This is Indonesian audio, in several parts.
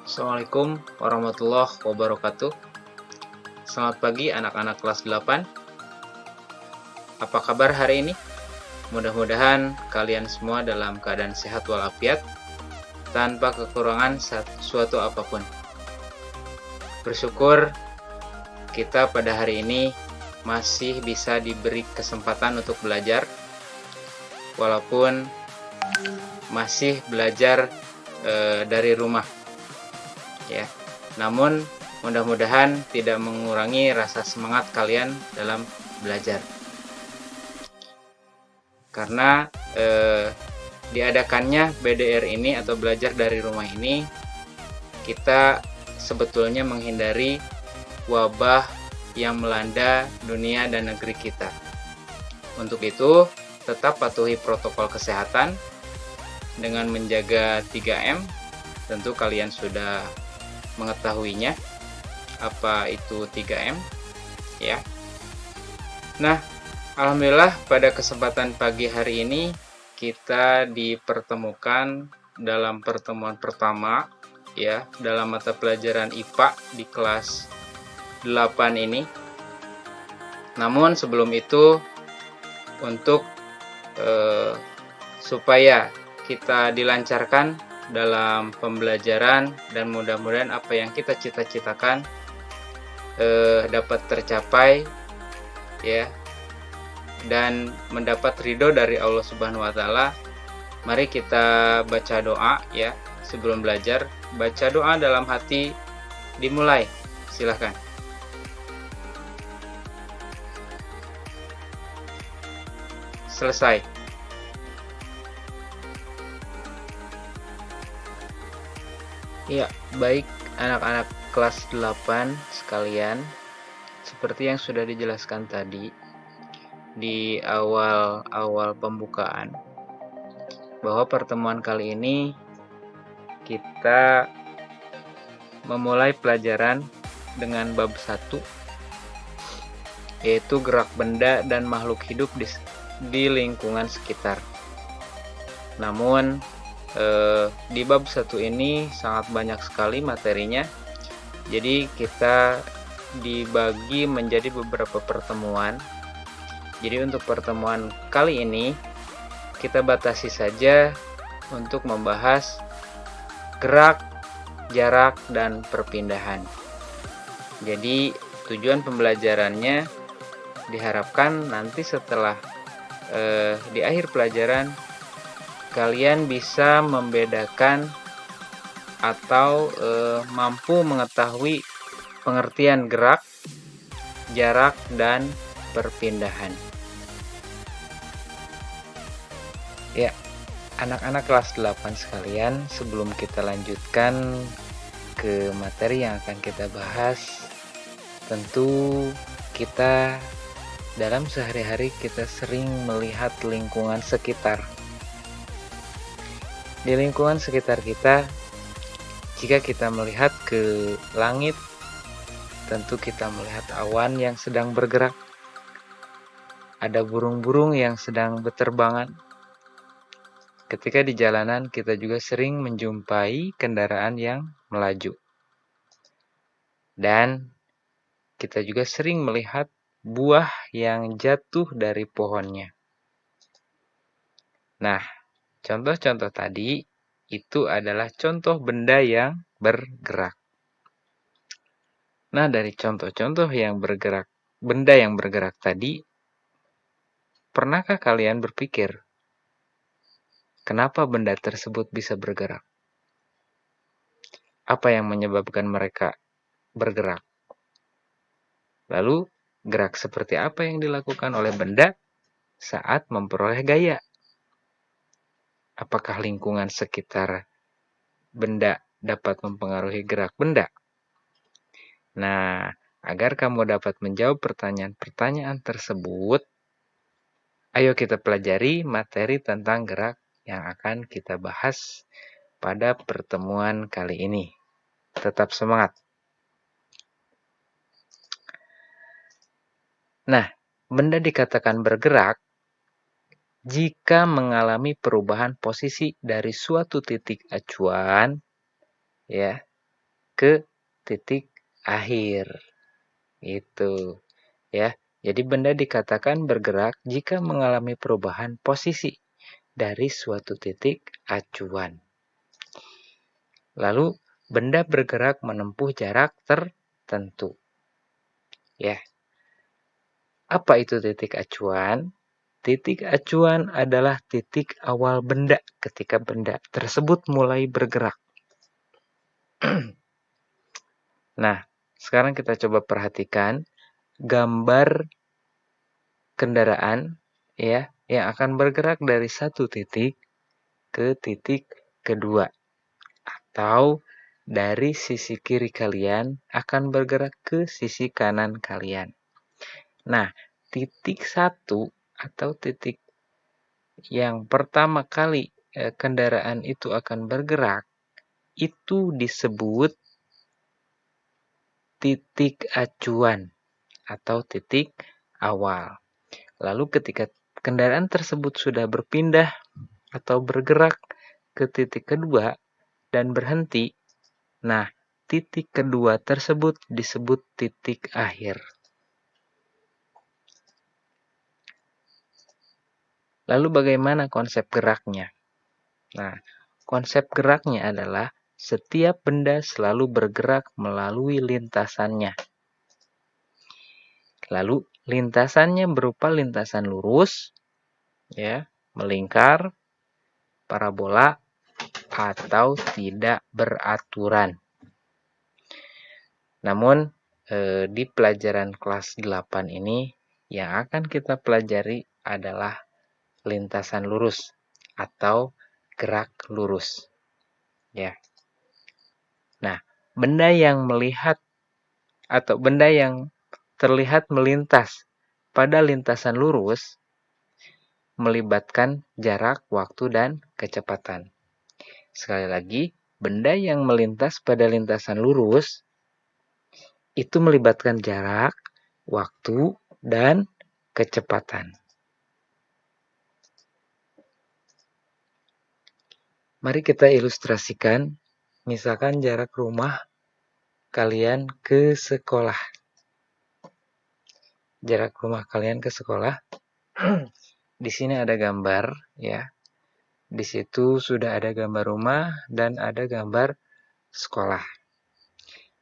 Assalamualaikum warahmatullahi wabarakatuh. Selamat pagi anak-anak kelas 8. Apa kabar hari ini? Mudah-mudahan kalian semua dalam keadaan sehat walafiat, tanpa kekurangan suatu apapun. Bersyukur kita pada hari ini masih bisa diberi kesempatan untuk belajar, walaupun masih belajar dari rumah. Ya, namun mudah-mudahan tidak mengurangi rasa semangat kalian dalam belajar. Karena diadakannya BDR ini atau belajar dari rumah ini, kita sebetulnya menghindari wabah yang melanda dunia dan negeri kita. Untuk itu, tetap patuhi protokol kesehatan dengan menjaga 3M. Tentu kalian sudah mengetahuinya apa itu 3M ya. Nah, alhamdulillah pada kesempatan pagi hari ini kita dipertemukan dalam pertemuan pertama ya, dalam mata pelajaran IPA di kelas 8 ini. Namun sebelum itu, untuk supaya kita dilancarkan dalam pembelajaran dan mudah-mudahan apa yang kita cita-citakan dapat tercapai ya, dan mendapat ridho dari Allah Subhanahu wa taala. Mari kita baca doa ya sebelum belajar. Baca doa dalam hati dimulai. Silahkan. Selesai. Ya, baik anak-anak kelas 8 sekalian, seperti yang sudah dijelaskan tadi di awal pembukaan, bahwa pertemuan kali ini kita memulai pelajaran dengan bab 1, yaitu gerak benda dan makhluk hidup di lingkungan sekitar. Namun di bab 1 ini sangat banyak sekali materinya, jadi kita dibagi menjadi beberapa pertemuan. Jadi untuk pertemuan kali ini kita batasi saja untuk membahas gerak, jarak, dan perpindahan. Jadi tujuan pembelajarannya diharapkan nanti setelah di akhir pelajaran kalian bisa membedakan atau mampu mengetahui pengertian gerak, jarak, dan perpindahan. Ya, anak-anak kelas 8 sekalian, sebelum kita lanjutkan ke materi yang akan kita bahas, tentu kita dalam sehari-hari kita sering melihat lingkungan sekitar. Di lingkungan sekitar kita, jika kita melihat ke langit, tentu kita melihat awan yang sedang bergerak. Ada burung-burung yang sedang berterbangan. Ketika di jalanan, kita juga sering menjumpai kendaraan yang melaju. Dan kita juga sering melihat buah yang jatuh dari pohonnya. Nah, contoh-contoh tadi itu adalah contoh benda yang bergerak. Nah, dari contoh-contoh yang bergerak, benda yang bergerak tadi, pernahkah kalian berpikir, kenapa benda tersebut bisa bergerak? Apa yang menyebabkan mereka bergerak? Lalu, gerak seperti apa yang dilakukan oleh benda saat memperoleh gaya? Apakah lingkungan sekitar benda dapat mempengaruhi gerak benda? Nah, agar kamu dapat menjawab pertanyaan-pertanyaan tersebut, ayo kita pelajari materi tentang gerak yang akan kita bahas pada pertemuan kali ini. Tetap semangat. Nah, benda dikatakan bergerak jika mengalami perubahan posisi dari suatu titik acuan ya ke titik akhir. Itu ya. Jadi benda dikatakan bergerak jika mengalami perubahan posisi dari suatu titik acuan. Lalu benda bergerak menempuh jarak tertentu. Ya. Apa itu titik acuan? Titik acuan adalah titik awal benda ketika benda tersebut mulai bergerak. Nah, sekarang kita coba perhatikan gambar kendaraan ya yang akan bergerak dari satu titik ke titik kedua, atau dari sisi kiri kalian akan bergerak ke sisi kanan kalian. Nah, titik satu atau titik yang pertama kali kendaraan itu akan bergerak itu disebut titik acuan atau titik awal. Lalu ketika kendaraan tersebut sudah berpindah atau bergerak ke titik kedua dan berhenti, nah titik kedua tersebut disebut titik akhir. Lalu bagaimana konsep geraknya? Nah, konsep geraknya adalah setiap benda selalu bergerak melalui lintasannya. Lalu lintasannya berupa lintasan lurus, ya, melingkar, parabola, atau tidak beraturan. Namun di pelajaran kelas 8 ini yang akan kita pelajari adalah lintasan lurus atau gerak lurus. Ya. Nah, benda yang melihat atau benda yang terlihat melintas pada lintasan lurus melibatkan jarak, waktu, dan kecepatan. Sekali lagi, benda yang melintas pada lintasan lurus itu melibatkan jarak, waktu, dan kecepatan. Mari kita ilustrasikan, misalkan jarak rumah kalian ke sekolah. Jarak rumah kalian ke sekolah. Di sini ada gambar, ya. Di situ sudah ada gambar rumah dan ada gambar sekolah.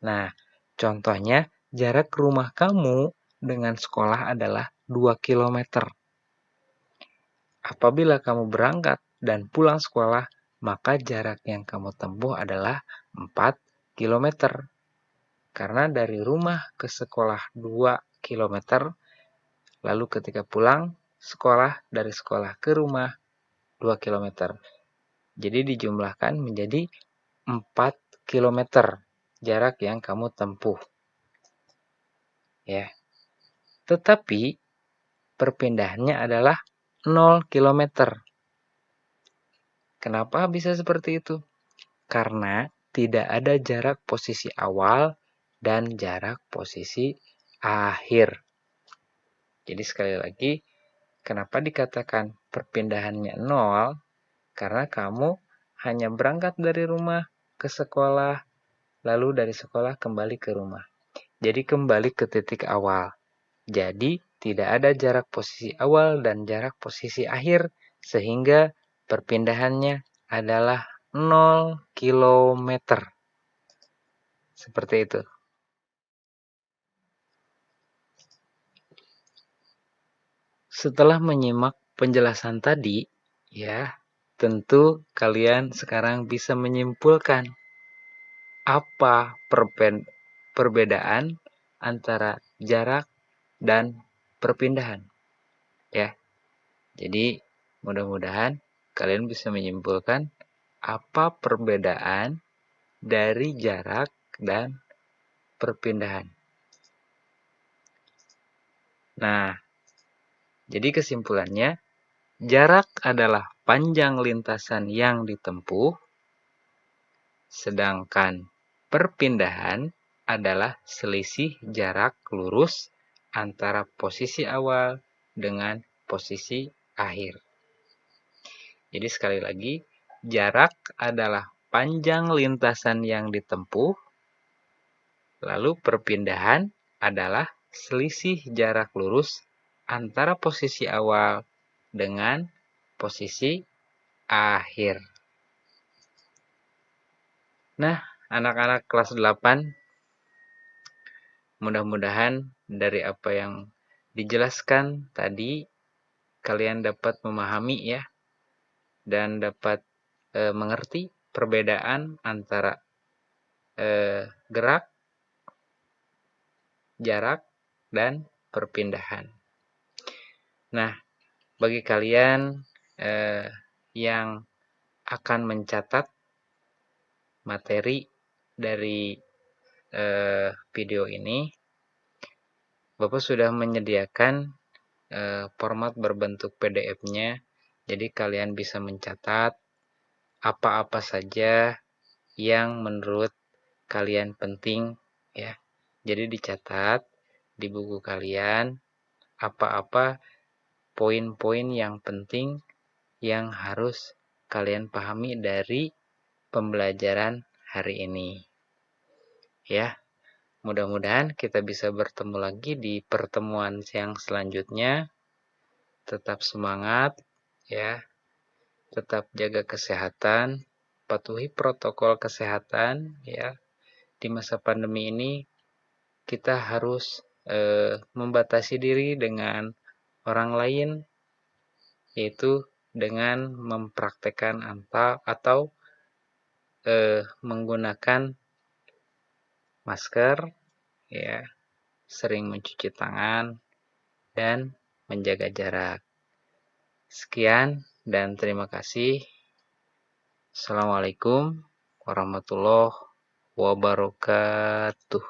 Nah, contohnya jarak rumah kamu dengan sekolah adalah 2 km. Apabila kamu berangkat dan pulang sekolah, maka jarak yang kamu tempuh adalah 4 km. Karena dari rumah ke sekolah 2 km, lalu ketika pulang sekolah dari sekolah ke rumah 2 km. Jadi dijumlahkan menjadi 4 km jarak yang kamu tempuh. Ya. Tetapi perpindahannya adalah 0 km. Kenapa bisa seperti itu? Karena tidak ada jarak posisi awal dan jarak posisi akhir. Jadi sekali lagi, kenapa dikatakan perpindahannya 0? Karena kamu hanya berangkat dari rumah ke sekolah, lalu dari sekolah kembali ke rumah. Jadi kembali ke titik awal. Jadi tidak ada jarak posisi awal dan jarak posisi akhir, sehingga perpindahannya adalah 0 km. Seperti itu. Setelah menyimak penjelasan tadi, ya, tentu kalian sekarang bisa menyimpulkan apa perbedaan antara jarak dan perpindahan. Ya. Jadi, mudah-mudahan kalian bisa menyimpulkan apa perbedaan dari jarak dan perpindahan. Nah, jadi kesimpulannya, jarak adalah panjang lintasan yang ditempuh, sedangkan perpindahan adalah selisih jarak lurus antara posisi awal dengan posisi akhir. Jadi sekali lagi, jarak adalah panjang lintasan yang ditempuh, Lalu perpindahan adalah selisih jarak lurus antara posisi awal dengan posisi akhir. Nah, anak-anak kelas 8, mudah-mudahan dari apa yang dijelaskan tadi kalian dapat memahami ya, dan dapat mengerti perbedaan antara gerak, jarak, dan perpindahan. Nah, bagi kalian yang akan mencatat materi dari video ini, Bapak sudah menyediakan format berbentuk PDF-nya, jadi kalian bisa mencatat apa-apa saja yang menurut kalian penting ya. Jadi dicatat di buku kalian apa-apa poin-poin yang penting yang harus kalian pahami dari pembelajaran hari ini. Ya, mudah-mudahan kita bisa bertemu lagi di pertemuan yang selanjutnya. Tetap semangat ya. Tetap jaga kesehatan, patuhi protokol kesehatan ya. Di masa pandemi ini kita harus membatasi diri dengan orang lain, yaitu dengan mempraktekkan atau menggunakan masker ya, sering mencuci tangan dan menjaga jarak. Sekian dan terima kasih. Assalamualaikum warahmatullahi wabarakatuh.